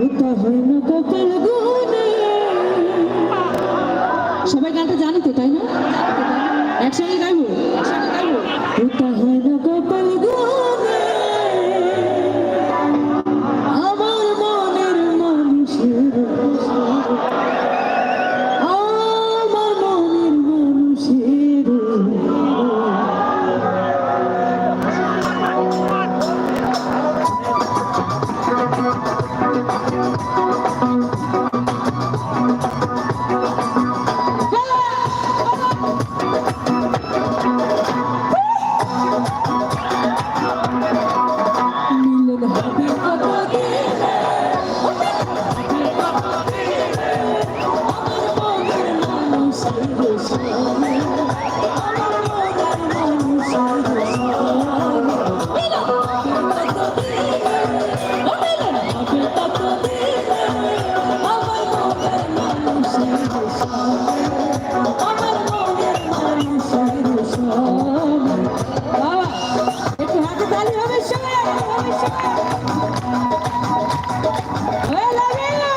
ওটা হয় না কপাল গুনে। সবাই গানটা জানি তো, তাই না? একসঙ্গে গাইবো, একসঙ্গে গাইবো। ওটা হয় না কপাল গুনে, আমার মনের মানুষের, আমার মনের মানুষের। মিলন হবে কতদিনে, আমার মনের মানুষের সঙ্গে, আমার মনের মানুষের সঙ্গে। মিলন হবে কতদিনে, মিলন হবে কতদিনে, আমার মনের মানুষের সঙ্গে, আমার মনের মানুষের সঙ্গে। বাবা, একটু হাতে তালি হবে সবাই, হবে সবাই। হয়ে লাগে না।